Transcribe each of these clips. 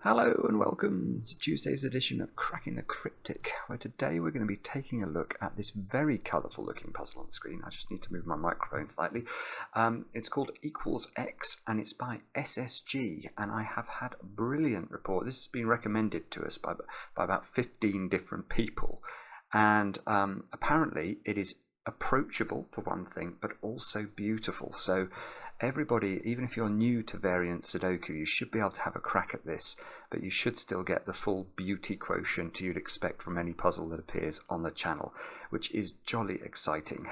Hello and welcome to Tuesday's edition of Cracking the Cryptic, where today we're going to be taking a look at this very colourful looking puzzle on screen. I just need to move my microphone slightly. It's called Equals X and it's by SSG, and I have had a brilliant report. This has been recommended to us by about 15 different people, and apparently it is approachable for one thing, but also beautiful. So everybody, even if you're new to variant Sudoku, you should be able to have a crack at this, but you should still get the full beauty quotient you'd expect from any puzzle that appears on the channel, which is jolly exciting.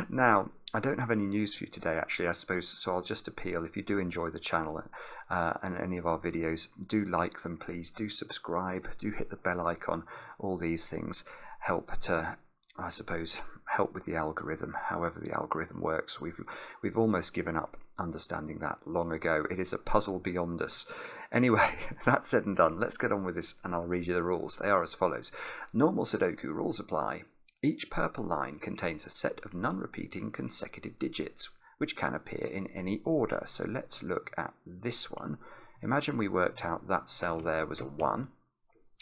Now, I don't have any news for you today, actually, I suppose, so I'll just appeal, if you do enjoy the channel and any of our videos, do like them, please, do subscribe, do hit the bell icon. All these things help to, I suppose, help with the algorithm, however the algorithm works. We've almost given up understanding that long ago. It is a puzzle beyond us. Anyway, that said and done, let's get on with this and I'll read you the rules. They are as follows. Normal Sudoku rules apply. Each purple line contains a set of non-repeating consecutive digits, which can appear in any order. So let's look at this one. Imagine we worked out that cell there was a 1.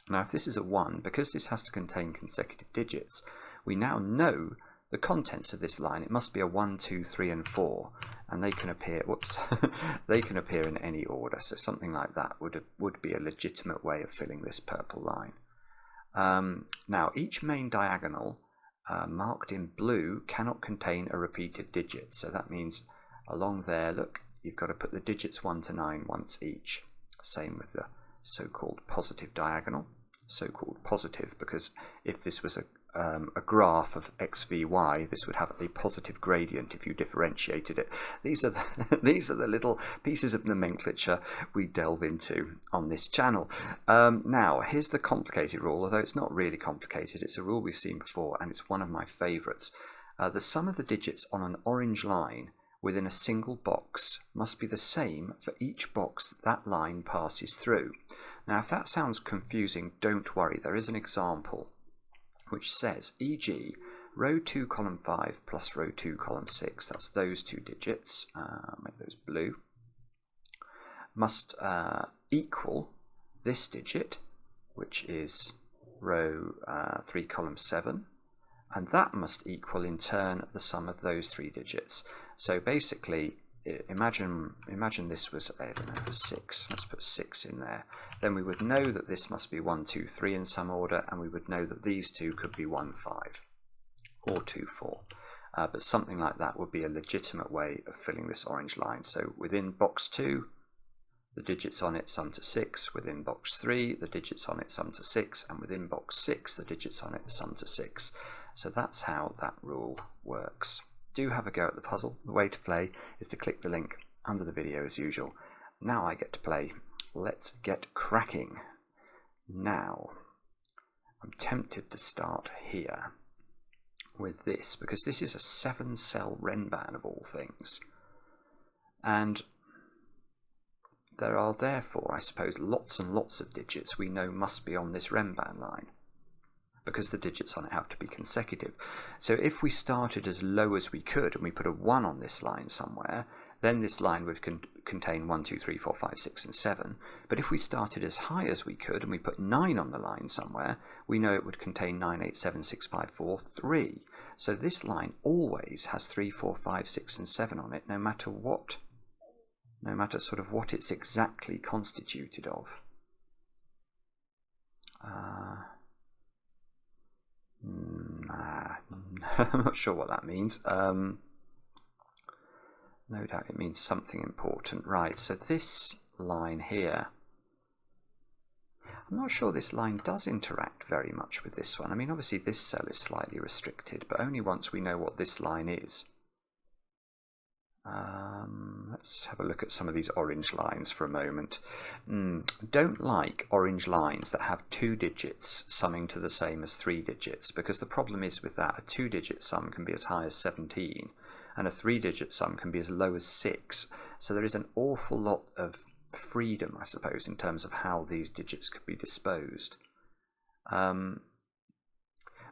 Now if this is a 1, because this has to contain consecutive digits, we now know the contents of this line. It must be a 1, 2, 3, and 4, and they can appear. Whoops, they can appear in any order. So something like that would be a legitimate way of filling this purple line. Now, each main diagonal marked in blue cannot contain a repeated digit. So that means along there, look, you've got to put the digits 1 to 9 once each. Same with the so-called positive diagonal. So-called positive because if this was a graph of x, v, y, this would have a positive gradient if you differentiated it. These are the little pieces of nomenclature we delve into on this channel. Now, here's the complicated rule, although it's not really complicated. It's a rule we've seen before, and it's one of my favourites. The sum of the digits on an orange line within a single box must be the same for each box that line passes through. Now, if that sounds confusing, don't worry. There is an example which says, e.g., row 2 column 5 plus row 2 column 6, that's those two digits, make those blue, must equal this digit, which is row 3 column 7, and that must equal in turn the sum of those three digits. So basically, imagine this was, I don't know, 6. Let's put 6 in there. Then we would know that this must be 1, 2, 3 in some order, and we would know that these two could be 1, 5 or 2, 4. But something like that would be a legitimate way of filling this orange line. So within box 2, the digits on it sum to 6. Within box 3, the digits on it sum to 6. And within box 6, the digits on it sum to 6. So that's how that rule works. Do have a go at the puzzle. The way to play is to click the link under the video as usual. Now I get to play. Let's get cracking. Now, I'm tempted to start here with this, because this is a 7-cell Renban of all things. And there are therefore, I suppose, lots and lots of digits we know must be on this Renban line, because the digits on it have to be consecutive. So if we started as low as we could and we put a 1 on this line somewhere, then this line would contain 1, 2, 3, 4, 5, 6, and 7. But if we started as high as we could and we put 9 on the line somewhere, we know it would contain 9, 8, 7, 6, 5, 4, 3. So this line always has 3, 4, 5, 6, and 7 on it, no matter sort of what it's exactly constituted of. I'm not sure what that means. No doubt it means something important. Right, so this line here, I'm not sure this line does interact very much with this one. I mean, obviously this cell is slightly restricted, but only once we know what this line is. Let's have a look at some of these orange lines for a moment. Don't like orange lines that have 2 digits summing to the same as 3 digits, because the problem is with that, a 2-digit sum can be as high as 17, and a 3-digit sum can be as low as 6. So there is an awful lot of freedom, I suppose, in terms of how these digits could be disposed.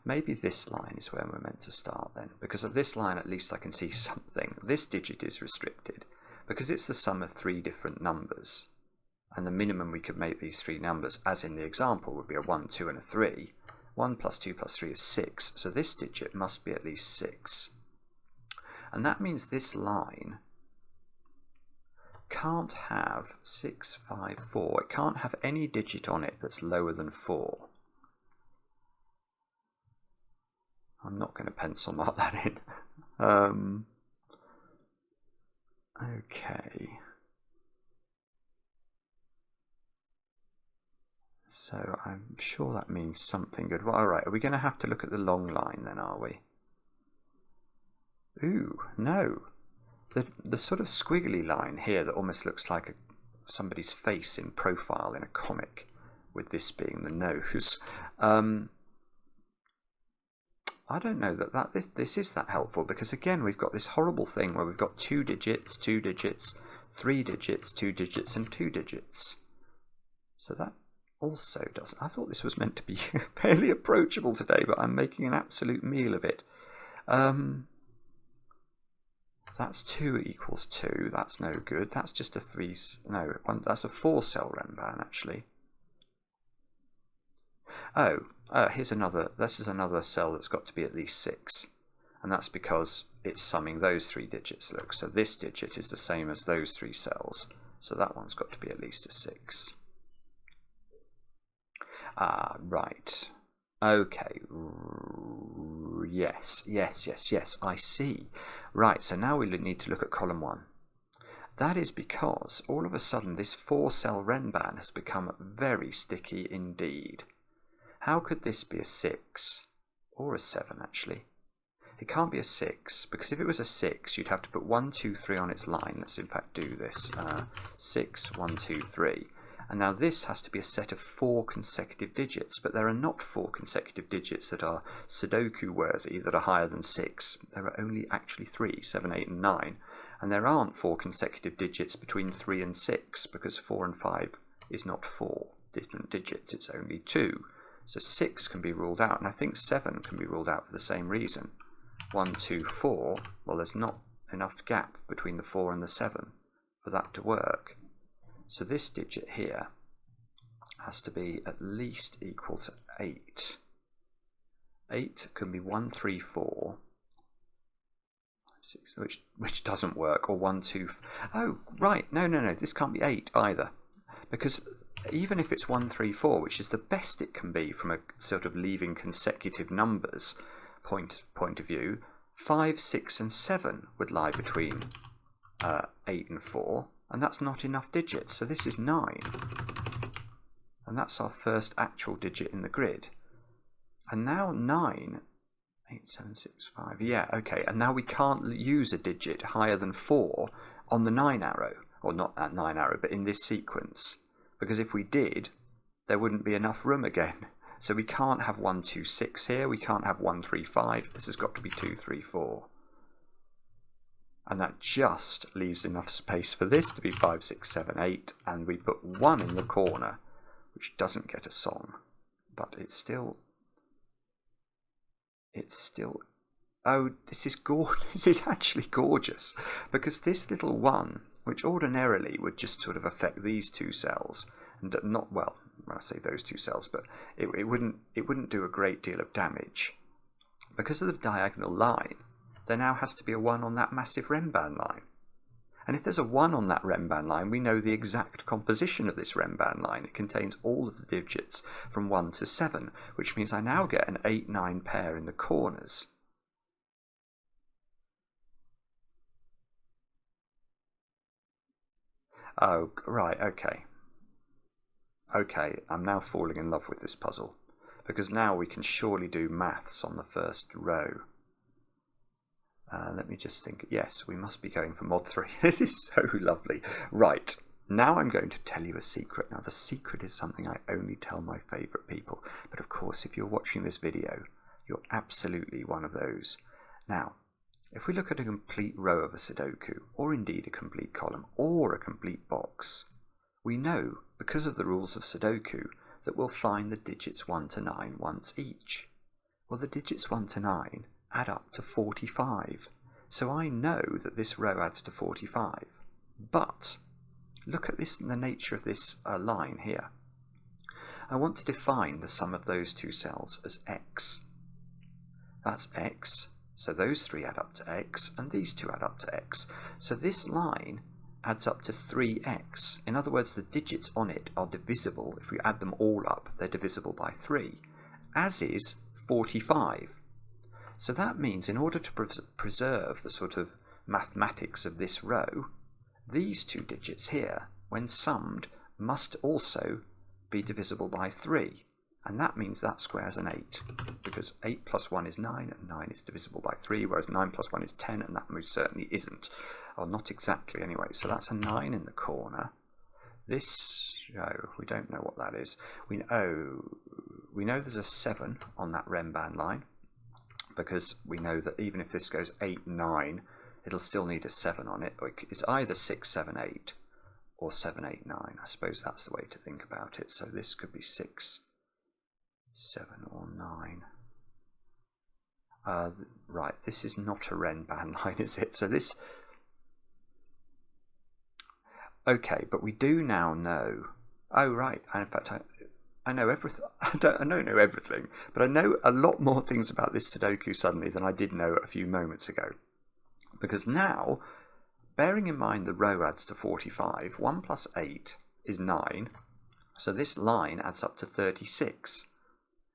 Maybe this line is where we're meant to start then, because of this line at least I can see something. This digit is restricted because it's the sum of 3 different numbers. And the minimum we could make these three numbers, as in the example, would be a 1, 2 and a 3. 1 plus 2 plus 3 is 6, so this digit must be at least 6. And that means this line can't have 6, 5, 4. It can't have any digit on it that's lower than 4. I'm not going to pencil mark that in. Okay. So I'm sure that means something good. Well, all right, are we going to have to look at the long line then, are we? Ooh, no. The sort of squiggly line here that almost looks like somebody's face in profile in a comic, with this being the nose. I don't know that this is that helpful, because again we've got this horrible thing where we've got 2 digits, 2 digits, 3 digits, 2 digits and 2 digits. So that also doesn't. I thought this was meant to be fairly approachable today, but I'm making an absolute meal of it. That's 2 equals 2. That's no good. That's just a 3. No, that's a 4-cell Renban actually. Oh, here's another. This is another cell that's got to be at least 6, and that's because it's summing those 3 digits. Look, so this digit is the same as those 3 cells, so that one's got to be at least a 6. Ah, right. Okay. Yes. I see. Right. So now we need to look at column 1. That is because all of a sudden this 4-cell Renban has become very sticky indeed. How could this be a 6? Or a 7, actually? It can't be a 6, because if it was a 6, you'd have to put 1, 2, 3 on its line. Let's in fact do this. 6, 1, 2, 3. And now this has to be a set of 4 consecutive digits, but there are not 4 consecutive digits that are sudoku worthy, that are higher than 6. There are only actually 3, 7, 8 and 9. And there aren't 4 consecutive digits between 3 and 6, because 4 and 5 is not 4 different digits, it's only 2. So 6 can be ruled out, and I think 7 can be ruled out for the same reason. 1, 2, 4, well, there's not enough gap between the 4 and the 7 for that to work. So this digit here has to be at least equal to 8. 8 can be 1, 3, 4, 6, which doesn't work, or 1, 2. Oh, right, no, this can't be 8 either, because even if it's 1, 3, 4, which is the best it can be from a sort of leaving consecutive numbers point of view, 5, 6 and 7 would lie between 8 and 4, and that's not enough digits, so this is 9. And that's our first actual digit in the grid. And now 9, 8, 7, 6, 5, yeah, okay, and now we can't use a digit higher than 4 on the 9 arrow, or not that 9 arrow, but in this sequence. Because if we did, there wouldn't be enough room again. So we can't have 1, 2, 6 here. We can't have 1, 3, 5. This has got to be 2, 3, 4. And that just leaves enough space for this to be 5, 6, 7, 8. And we put 1 in the corner, which doesn't get a song. But it's still... Oh, this is gorgeous. This is actually gorgeous. Because this little 1... which ordinarily would just sort of affect these 2 cells, and not, well, I say those 2 cells, but it wouldn't do a great deal of damage. Because of the diagonal line, there now has to be a 1 on that massive Renban line. And if there's a 1 on that Renban line, we know the exact composition of this Renban line. It contains all of the digits from 1 to 7, which means I now get an 8-9 pair in the corners. Oh, right, okay. Okay, I'm now falling in love with this puzzle, because now we can surely do maths on the first row. Let me just think. Yes, we must be going for mod 3. This is so lovely. Right, now I'm going to tell you a secret. Now, the secret is something I only tell my favourite people, but of course, if you're watching this video, you're absolutely one of those. Now, if we look at a complete row of a Sudoku, or indeed a complete column, or a complete box, we know, because of the rules of Sudoku, that we'll find the digits 1 to 9 once each. Well, the digits 1 to 9 add up to 45, so I know that this row adds to 45. But look at this, the nature of this line here. I want to define the sum of those two cells as x. That's x, so those three add up to x, and these two add up to x. So this line adds up to 3x. In other words, the digits on it are divisible. If we add them all up, they're divisible by 3, as is 45. So that means in order to preserve the sort of mathematics of this row, these two digits here, when summed, must also be divisible by 3. And that means that squares an 8, because 8 plus 1 is 9, and 9 is divisible by 3, whereas 9 plus 1 is 10, and that most certainly isn't. Or not exactly anyway. So that's a 9 in the corner. This, oh, we don't know what that is. We know there's a 7 on that Rembrandt line, because we know that even if this goes 8, 9, it'll still need a 7 on it. It's either 6, 7, 8, or 7, 8, 9. I suppose that's the way to think about it. So this could be 6, 7, or 9. Right, this is not a Rembrandt line, is it? So this... Okay, but we do now know... Oh, right. And in fact, I know everything. I don't know everything, but I know a lot more things about this Sudoku suddenly than I did know a few moments ago. Because now, bearing in mind the row adds to 45, 1 plus 8 is 9. So this line adds up to 36.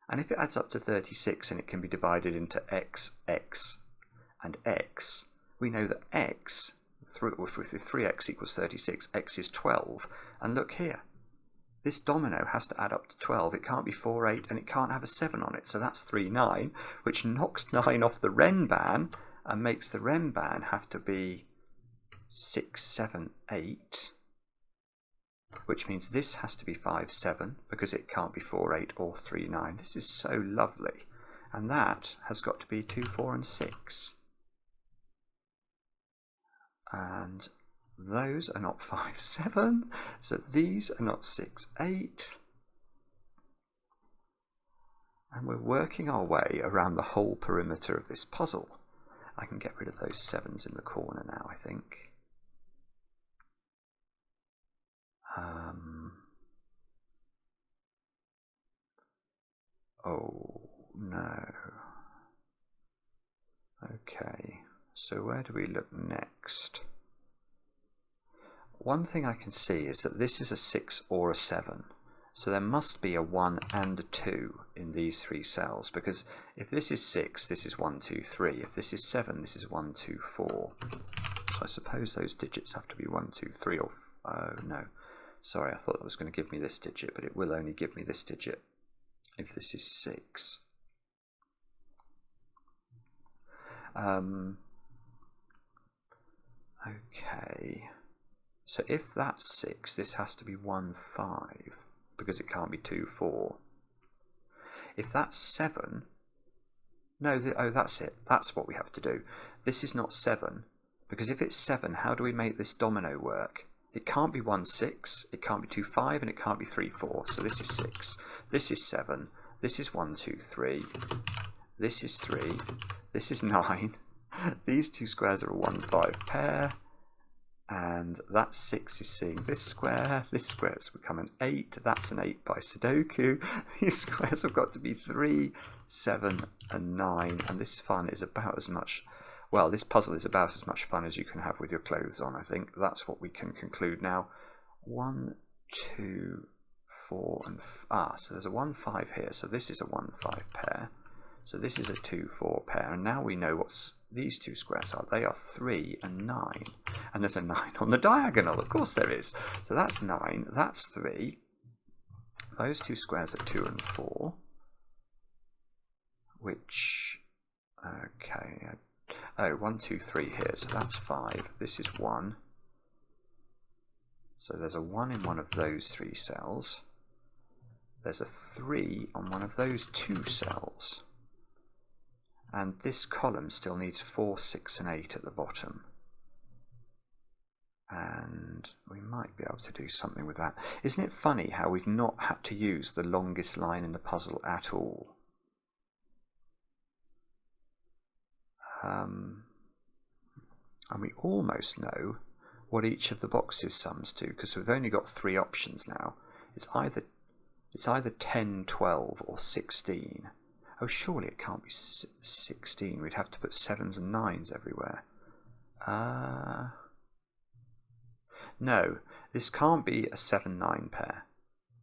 And if it adds up to 36 and it can be divided into x, x, and x, we know that x, with 3x equals 36, x is 12. And look here, this domino has to add up to 12. It can't be 4, 8, and it can't have a 7 on it. So that's 3, 9, which knocks 9 off the Rembrandt and makes the Rembrandt have to be 6, 7, 8. Which means this has to be 5, 7, because it can't be 4, 8, or 3, 9. This is so lovely. And that has got to be 2, 4, and 6. And those are not 5, 7. So these are not 6, 8. And we're working our way around the whole perimeter of this puzzle. I can get rid of those 7s in the corner now, I think. Oh, no. Okay, so where do we look next? One thing I can see is that this is a 6 or a 7. So there must be a 1 and a 2 in these three cells, because if this is 6, this is 1, 2, 3. If this is 7, this is 1, 2, 4. So I suppose those digits have to be 1, 2, 3, or... Oh, no. Sorry, I thought it was going to give me this digit, but it will only give me this digit if this is 6. Okay. So if that's 6, this has to be 1, 5, because it can't be 2, 4. If that's 7... No, oh, that's it. That's what we have to do. This is not 7, because if it's 7, how do we make this domino work? It can't be 1, 6, it can't be 2, 5, and it can't be 3, 4. So this is 6. This is 7. This is 1, 2, 3. This is 3. This is 9. These two squares are a 1, 5 pair. And that 6 is seeing this square. This square has become an 8. That's an 8 by Sudoku. These squares have got to be 3, 7, and 9. And this fun is about as much... Well, this puzzle is about as much fun as you can have with your clothes on, I think. That's what we can conclude now. 1, 2, 4, and... so there's a 1, 5 here. So this is a 1, 5 pair. So this is a 2, 4 pair. And now we know what these two squares are. They are 3 and 9. And there's a 9 on the diagonal. Of course there is. So that's 9. That's 3. Those two squares are 2 and 4. Which... Okay... Oh, 1, 2, 3 here, so that's 5. This is 1. So there's a 1 in one of those 3 cells. There's a 3 on one of those 2 cells. And this column still needs 4, 6, and 8 at the bottom. And we might be able to do something with that. Isn't it funny how we've not had to use the longest line in the puzzle at all? And we almost know what each of the boxes sums to, because we've only got 3 options now. It's either 10, 12 or 16. Oh, surely it can't be 16. We'd have to put 7s and 9s everywhere. No, this can't be a 7-9 pair,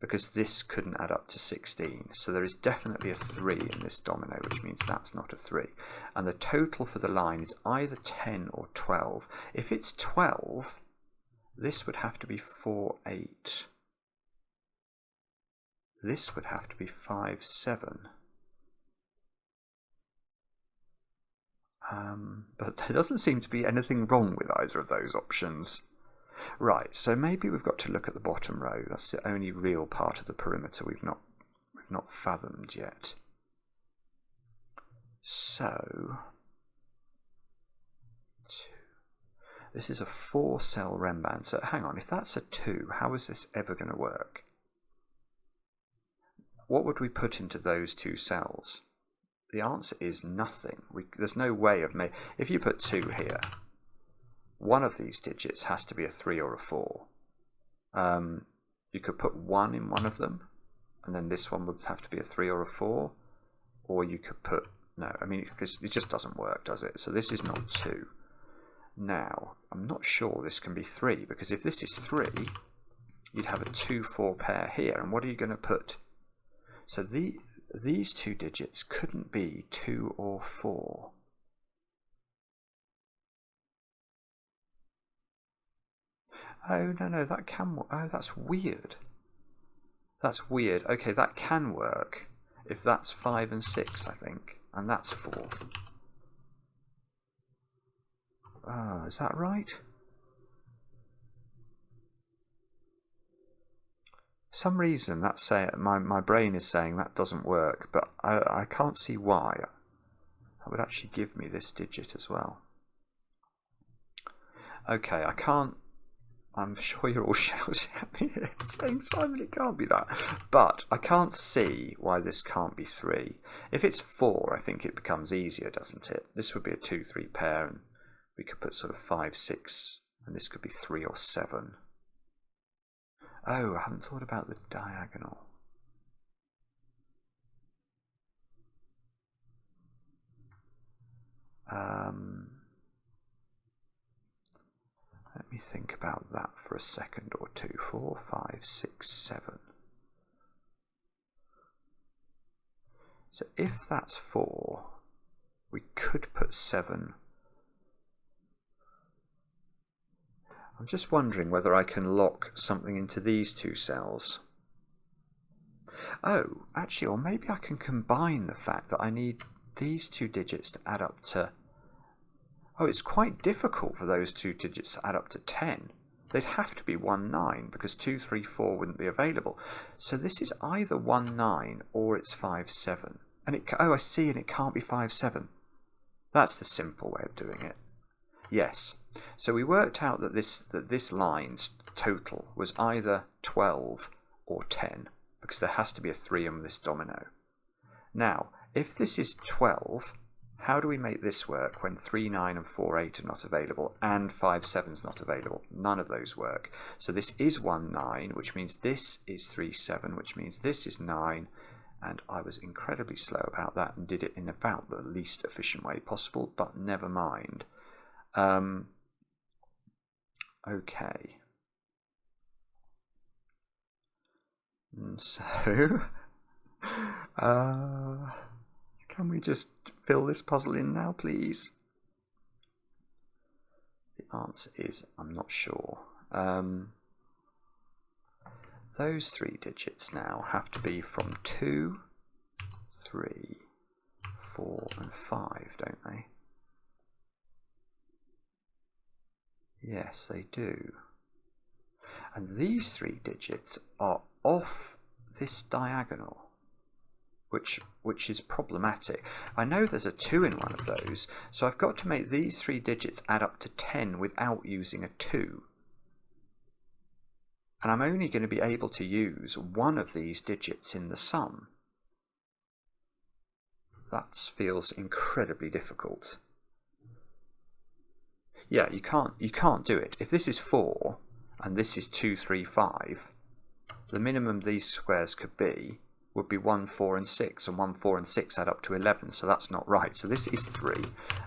because this couldn't add up to 16. So there is definitely a 3 in this domino, which means that's not a 3. And the total for the line is either 10 or 12. If it's 12, this would have to be 4, 8. This would have to be 5, 7. But there doesn't seem to be anything wrong with either of those options. Right, so maybe we've got to look at the bottom row. That's the only real part of the perimeter we've not fathomed yet. So, this is a 4-cell Rembrandt. So hang on, if that's a 2, how is this ever going to work? What would we put into those 2 cells? The answer is nothing. There's no way of making... If you put 2 here, one of these digits has to be a 3 or a 4. You could put 1 in one of them, and then this one would have to be a 3 or a 4. Or you could put... No, I mean, because it just doesn't work, does it? So this is not 2. Now, I'm not sure this can be 3, because if this is 3, you'd have a 2-4 pair here. And what are you going to put? So these 2 digits couldn't be 2 or 4. Oh, no, that can work. Oh, that's weird. That's weird. Okay, that can work if that's 5 and 6, I think. And that's 4. Is that right? For some reason, that's my brain is saying that doesn't work, but I can't see why. That would actually give me this digit as well. Okay, I can't... I'm sure you're all shouting at me saying, Simon, it can't be that. But I can't see why this can't be 3. If it's 4, I think it becomes easier, doesn't it? This would be a 2-3 pair, and we could put sort of 5, 6, and this could be 3 or 7. Oh, I haven't thought about the diagonal. Let me think about that for a second or two. 4, 5, 6, 7. So if that's 4, we could put 7. I'm just wondering whether I can lock something into these 2 cells. Oh, actually, or maybe I can combine the fact that I need these 2 digits to add up to... Oh, it's quite difficult for those 2 digits to add up to 10. They'd have to be 1, 9, because 2, 3, 4 wouldn't be available. So this is either 1, 9 or it's 5, 7. And oh, I see, and it can't be 5, 7. That's the simple way of doing it. Yes. So we worked out that this line's total was either 12 or 10, because there has to be a 3 on this domino. Now, if this is 12, how do we make this work when 3, 9 and 4, 8 are not available and 5, 7 is not available? None of those work. So this is 1, 9, which means this is 3, 7, which means this is 9. And I was incredibly slow about that and did it in about the least efficient way possible, but never mind. Okay. And so, can we just fill this puzzle in now, please? The answer is, I'm not sure. Those 3 digits now have to be from 2, 3, 4 and 5, don't they? Yes, they do. And these 3 digits are off this diagonal, which is problematic. I know there's a 2 in one of those, so I've got to make these 3 digits add up to 10 without using a 2. And I'm only going to be able to use one of these digits in the sum. That feels incredibly difficult. Yeah, you can't do it. If this is 4 and this is 2, 3, 5, the minimum these squares could be would be 1, 4 and 6, and 1, 4 and 6 add up to 11, so that's not right. So this is 3.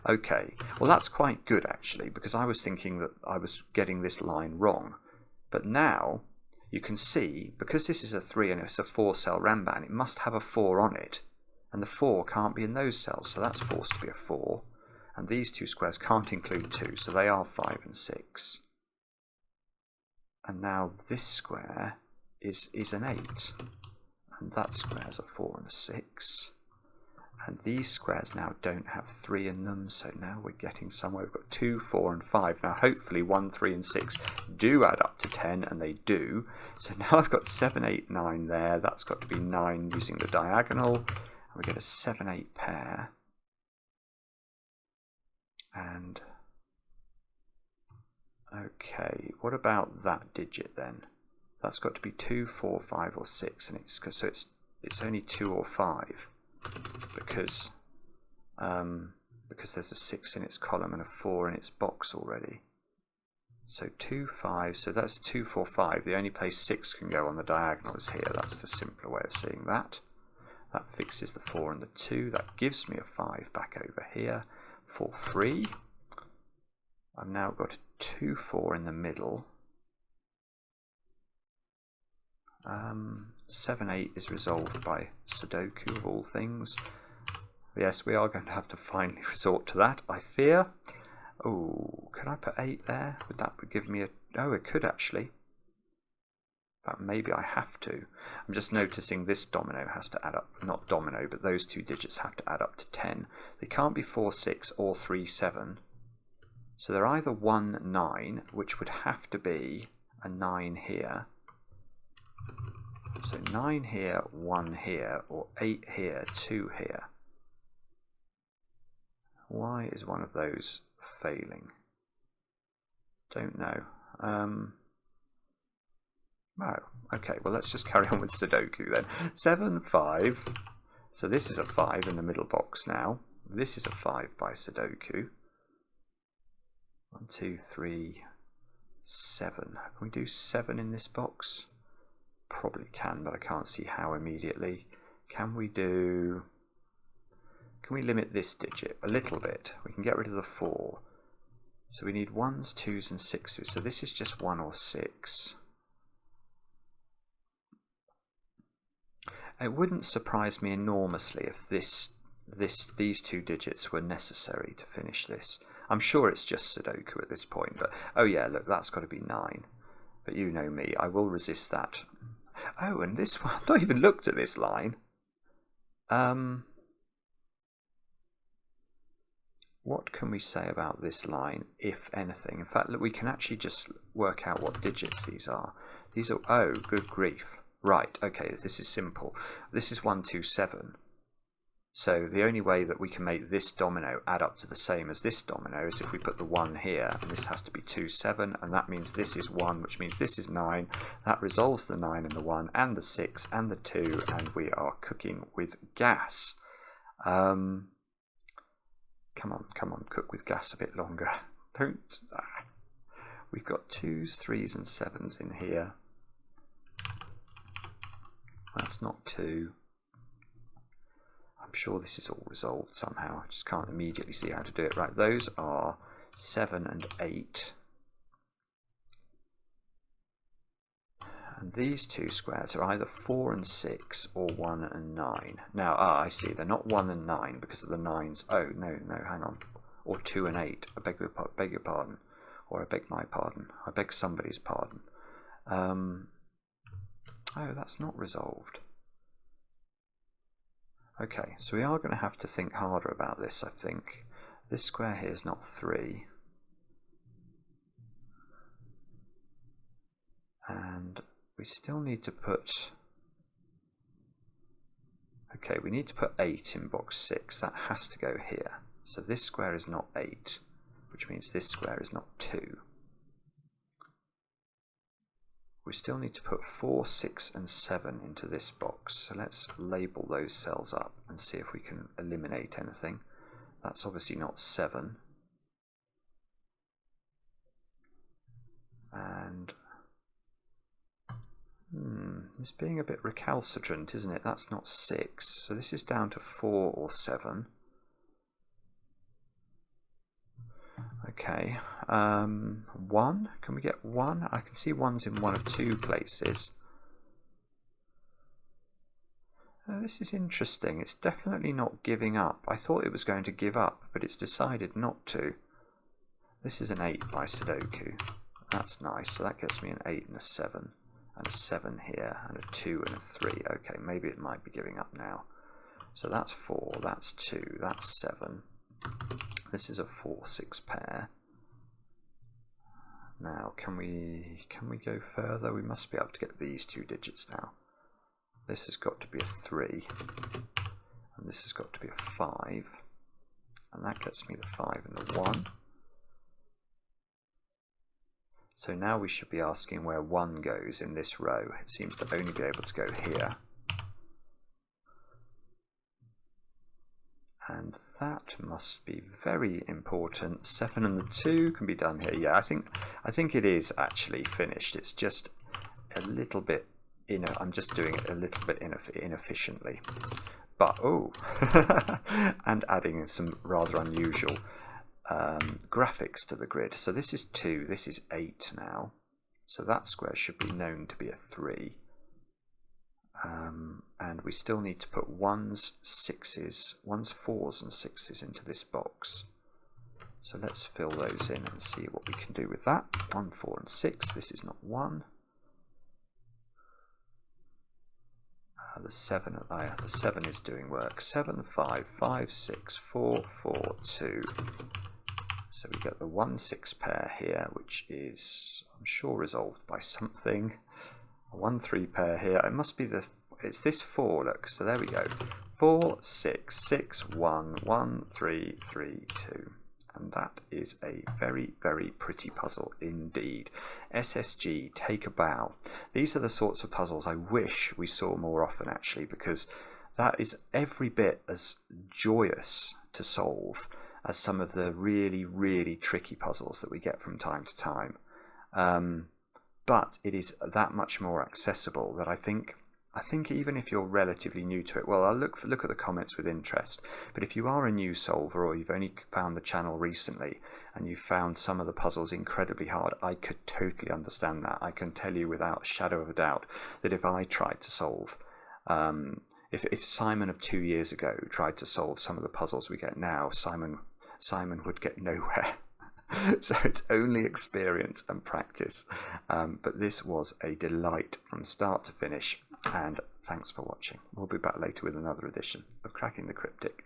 Okay, well that's quite good actually, because I was thinking that I was getting this line wrong. But now you can see, because this is a 3 and it's a 4 cell Ramban, it must have a 4 on it, and the 4 can't be in those cells, so that's forced to be a 4. And these two squares can't include 2, so they are 5 and 6. And now this square is an 8. And that square's a 4 and a 6. And these squares now don't have 3 in them, so now we're getting somewhere. We've got 2, 4 and 5. Now hopefully 1, 3 and 6 do add up to 10, and they do. So now I've got 7, 8, 9 there. That's got to be 9 using the diagonal. And we get a 7, 8 pair. And okay, what about that digit then? That's got to be 2, 4, 5 or 6, and it's only 2 or 5 because there's a 6 in its column and a 4 in its box already. So 2, 5, so that's 2, 4, 5. The only place 6 can go on the diagonal is here. That's the simpler way of seeing that. That fixes the 4 and the 2. That gives me a 5 back over here. 4, 3. I've now got a 2, 4 in the middle. 7, 8 is resolved by sudoku of all things. Yes, we are going to have to finally resort to that, I fear. Oh, can I put 8 there? Would that give me a... Oh, it could actually. But maybe I have to. I'm just noticing this domino has to add up. Not domino, but those two digits have to add up to 10. They can't be 4, 6 or 3, 7. So they're either 1, 9, which would have to be a 9 here. So 9 here, 1 here, or 8 here, 2 here. Why is one of those failing? Don't know. Oh, okay, well let's just carry on with Sudoku then. 7, 5. So this is a 5 in the middle box now. This is a 5 by Sudoku. 1, 2, 3, 7. Can we do 7 in this box? Probably can, but I can't see how immediately. Can we limit this digit a little bit? We can get rid of the 4. So we need 1s, 2s and 6s. So this is just 1 or 6. It wouldn't surprise me enormously if these two digits were necessary to finish this. I'm sure it's just Sudoku at this point, but oh yeah, look, that's got to be 9. But you know me, I will resist that. Oh, and this one, I've not even looked at this line. What can we say about this line, if anything? In fact, look, we can actually just work out what digits these are. These are, oh, good grief. Right, okay, this is simple. This is 1, 2, 7. So the only way that we can make this domino add up to the same as this domino is if we put the 1 here, and this has to be 2, 7, and that means this is 1, which means this is 9. That resolves the 9 and the 1, and the 6, and the 2, and we are cooking with gas. Come on, cook with gas a bit longer. Don't... We've got 2s, 3s, and 7s in here. That's not 2. I'm sure this is all resolved somehow. I just can't immediately see how to do it. Right, those are 7 and 8. And these two squares are either 4 and 6 or 1 and 9. Now, I see, they're not 1 and 9 because of the 9s. Oh, no, hang on. Or 2 and 8. I beg your pardon. Or I beg my pardon. I beg somebody's pardon. Oh, that's not resolved. Okay, so we are going to have to think harder about this, I think. This square here is not 3. And we still need to put... Okay, we need to put 8 in box 6. That has to go here. So this square is not 8, which means this square is not 2. We still need to put 4, 6 and 7 into this box. So let's label those cells up and see if we can eliminate anything. That's obviously not 7. And it's being a bit recalcitrant, isn't it? That's not 6. So this is down to 4 or 7. Okay. 1. Can we get 1? I can see 1's in one of 2 places. This is interesting. It's definitely not giving up. I thought it was going to give up, but it's decided not to. This is an 8 by Sudoku. That's nice. So that gets me an 8 and a 7. And a 7 here, and a 2 and a 3. Okay, maybe it might be giving up now. So that's 4, that's 2, that's 7. This is a 4-6 pair. Now, can we go further? We must be able to get these 2 digits now. This has got to be a 3, and this has got to be a 5, and that gets me the 5 and the 1. So now we should be asking where 1 goes in this row. It seems to only be able to go here. And that must be very important. 7 and the 2 can be done here. Yeah, I think it is actually finished. It's just a little bit, I'm just doing it a little bit inefficiently. But, oh, and adding some rather unusual graphics to the grid. So this is 2, this is 8 now. So that square should be known to be a 3. And we still need to put 1's, 6's, 1's, 4's and 6's into this box. So let's fill those in and see what we can do with that. 1, 4 and 6. This is not 1. The 7, the 7 is doing work. 7, 5, 5, 6, 4, 4, 2. So we get the 1-6 pair here, which is, I'm sure, resolved by something. A 1-3 pair here. It must be it's this 4, look. So there we go. 4, 6, 6, 1, 1, 3, 3, 2. And that is a very, very pretty puzzle indeed. SSG, take a bow. These are the sorts of puzzles I wish we saw more often, actually, because that is every bit as joyous to solve as some of the really, really tricky puzzles that we get from time to time. But it is that much more accessible that I think even if you're relatively new to it, well, I'll look at the comments with interest. But if you are a new solver or you've only found the channel recently and you found some of the puzzles incredibly hard, I could totally understand that. I can tell you without a shadow of a doubt that if I tried to solve, if Simon of 2 years ago tried to solve some of the puzzles we get now, Simon would get nowhere. So it's only experience and practice. But this was a delight from start to finish. And thanks for watching. We'll be back later with another edition of Cracking the Cryptic.